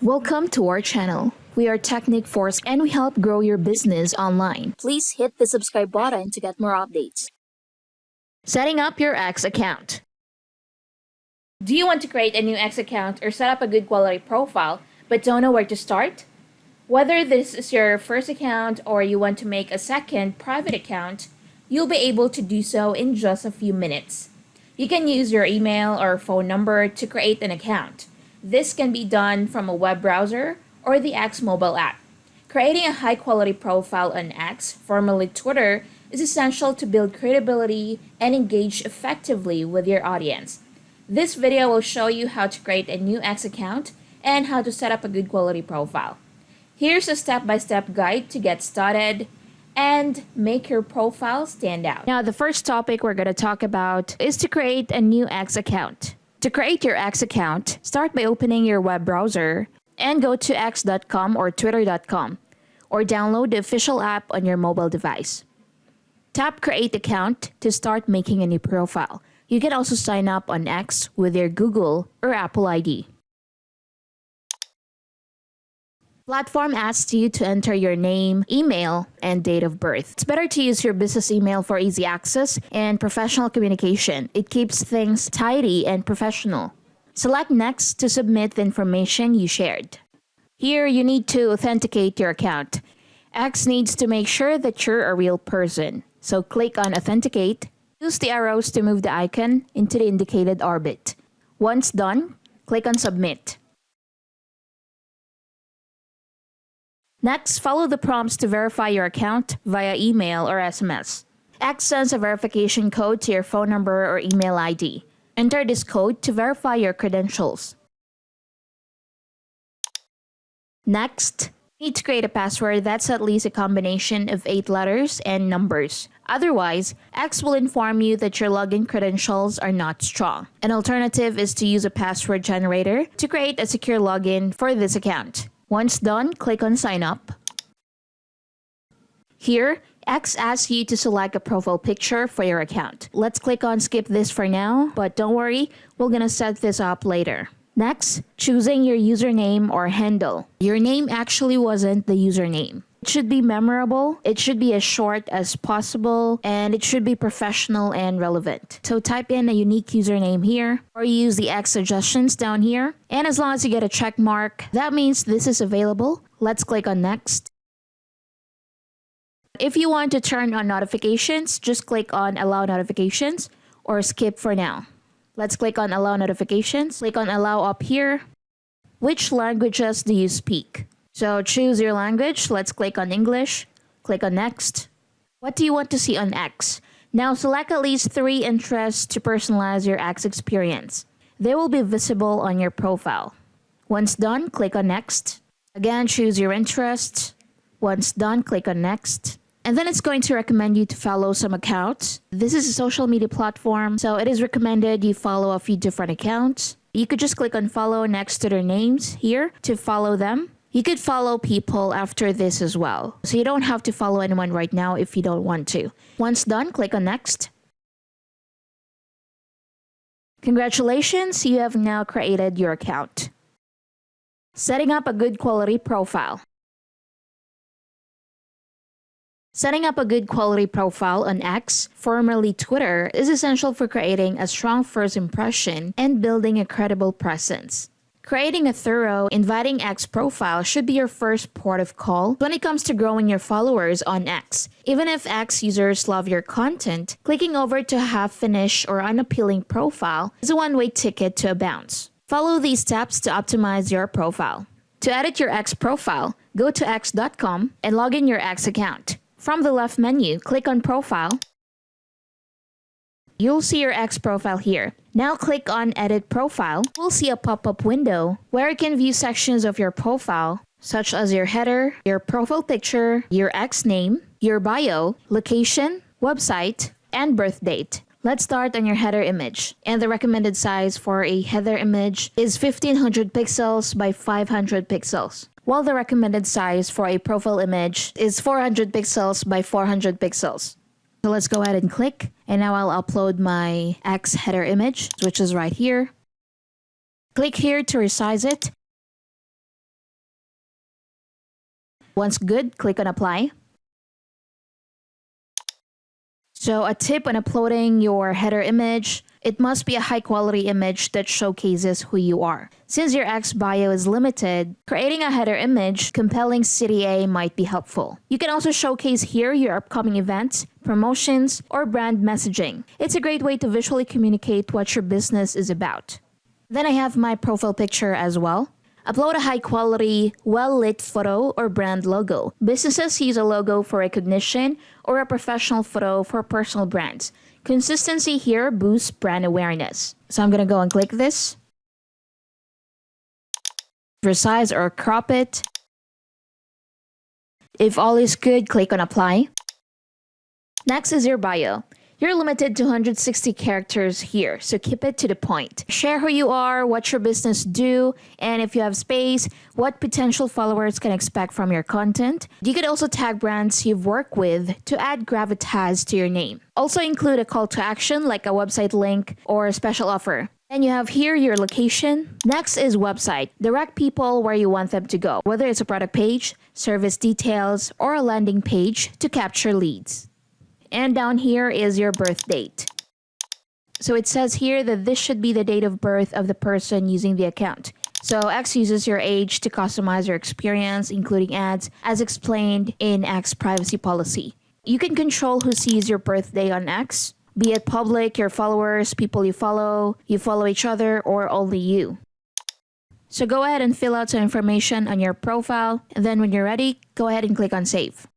Welcome to our channel. We are Technic Force and we help grow your business online. Please hit the subscribe button to get more updates. Setting up your X account. Do you want to create a new X account or set up a good quality profile but don't know where to start? Whether this is your first account or you want to make a second private account, you'll be able to do so in just a few minutes. You can use your email or phone number to create an account. This can be done from a web browser or the X mobile app. Creating a high-quality profile on X, formerly Twitter, is essential to build credibility and engage effectively with your audience. This video will show you how to create a new X account and how to set up a good quality profile. Here's a step-by-step guide to get started and make your profile stand out. Now, the first topic we're going to talk about is to create a new X account. To create your X account, start by opening your web browser and go to x.com or twitter.com or download the official app on your mobile device. Tap Create Account to start making a new profile. You can also sign up on X with your Google or Apple ID. Platform asks you to enter your name, email, and date of birth. It's better to use your business email for easy access and professional communication. It keeps things tidy and professional. Select Next to submit the information you shared. Here, you need to authenticate your account. X needs to make sure that you're a real person. So click on Authenticate. Use the arrows to move the icon into the indicated orbit. Once done, click on Submit. Next, follow the prompts to verify your account via email or SMS. X sends a verification code to your phone number or email ID. Enter this code to verify your credentials. Next, you need to create a password that's at least a combination of 8 letters and numbers. Otherwise, X will inform you that your login credentials are not strong. An alternative is to use a password generator to create a secure login for this account. Once done, click on Sign Up. Here, X asks you to select a profile picture for your account. Let's click on Skip this for now, but don't worry, we're gonna set this up later. Next, choosing your username or handle. Your name actually wasn't the username. It should be memorable, it should be as short as possible, and it should be professional and relevant. So type in a unique username here, or use the X suggestions down here. And as long as you get a check mark, that means this is available. Let's click on Next. If you want to turn on notifications, just click on Allow Notifications or Skip for now. Let's click on Allow Notifications. Click on Allow up here. Which languages do you speak? So choose your language. Let's click on English. Click on Next. What do you want to see on X? Now select at least 3 interests to personalize your X experience. They will be visible on your profile. Once done, click on Next. Again, choose your interests. Once done, click on Next. And then it's going to recommend you to follow some accounts. This is a social media platform, so it is recommended you follow a few different accounts. You could just click on follow next to their names here to follow them. You could follow people after this as well. So you don't have to follow anyone right now if you don't want to. Once done, click on Next. Congratulations, you have now created your account. Setting up a good quality profile. Setting up a good quality profile on X, formerly Twitter, is essential for creating a strong first impression and building a credible presence. Creating a thorough, inviting X profile should be your first port of call when it comes to growing your followers on X. Even if X users love your content, clicking over to a half-finished or unappealing profile is a one-way ticket to a bounce. Follow these steps to optimize your profile. To edit your X profile, go to x.com and log in your X account. From the left menu, click on Profile. You'll see your X profile here. Now click on Edit Profile. You'll see a pop-up window where you can view sections of your profile, such as your header, your profile picture, your X name, your bio, location, website, and birth date. Let's start on your header image. And the recommended size for a header image is 1500 pixels by 500 pixels. While the recommended size for a profile image is 400 pixels by 400 pixels. So let's go ahead and click. And now I'll upload my X header image, which is right here. Click here to resize it. Once good, click on apply. So a tip when uploading your header image, it must be a high quality image that showcases who you are. Since your X bio is limited, creating a header image compelling CTA might be helpful. You can also showcase here your upcoming events, promotions, or brand messaging. It's a great way to visually communicate what your business is about. Then I have my profile picture as well. Upload a high-quality, well-lit photo or brand logo. Businesses use a logo for recognition or a professional photo for personal brands. Consistency here boosts brand awareness. So I'm going to go and click this. Resize or crop it. If all is good, click on apply. Next is your bio. You're limited to 160 characters here, so keep it to the point. Share who you are, what your business do, and if you have space, what potential followers can expect from your content. You could also tag brands you've worked with to add gravitas to your name. Also include a call to action like a website link or a special offer. And you have here your location. Next is website. Direct people where you want them to go, whether it's a product page, service details, or a landing page to capture leads. And down here is your birth date. So it says here that this should be the date of birth of the person using the account. So X uses your age to customize your experience, including ads, as explained in X privacy policy. You can control who sees your birthday on X, be it public, your followers, people you follow each other, or only you. So go ahead and fill out some information on your profile, and then when you're ready, go ahead and click on save.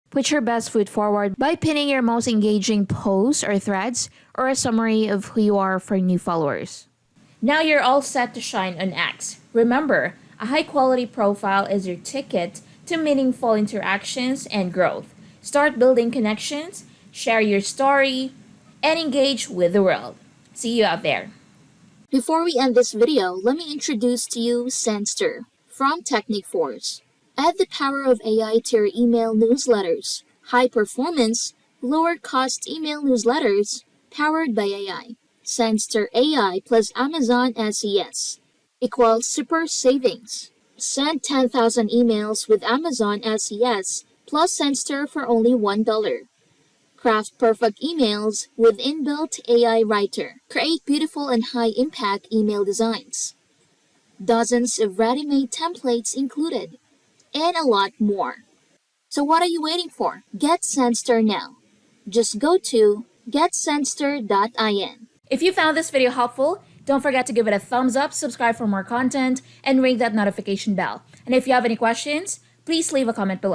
Put your best foot forward by pinning your most engaging posts or threads or a summary of who you are for new followers. Now you're all set to shine on X. Remember, a high-quality profile is your ticket to meaningful interactions and growth. Start building connections, share your story, and engage with the world. See you out there. Before we end this video, let me introduce to you Sendster from Technic Force. Add the power of AI to your email newsletters. High performance, lower cost email newsletters powered by AI. Sendster AI plus Amazon SES equals super savings. Send 10,000 emails with Amazon SES plus Sendster for only $1. Craft perfect emails with inbuilt AI writer. Create beautiful and high-impact email designs. Dozens of ready-made templates included. And a lot more. So what are you waiting for? Get Sendster now. Just go to getsendster.in. If you found this video helpful, don't forget to give it a thumbs up, subscribe for more content, and ring that notification bell. And if you have any questions, please leave a comment below.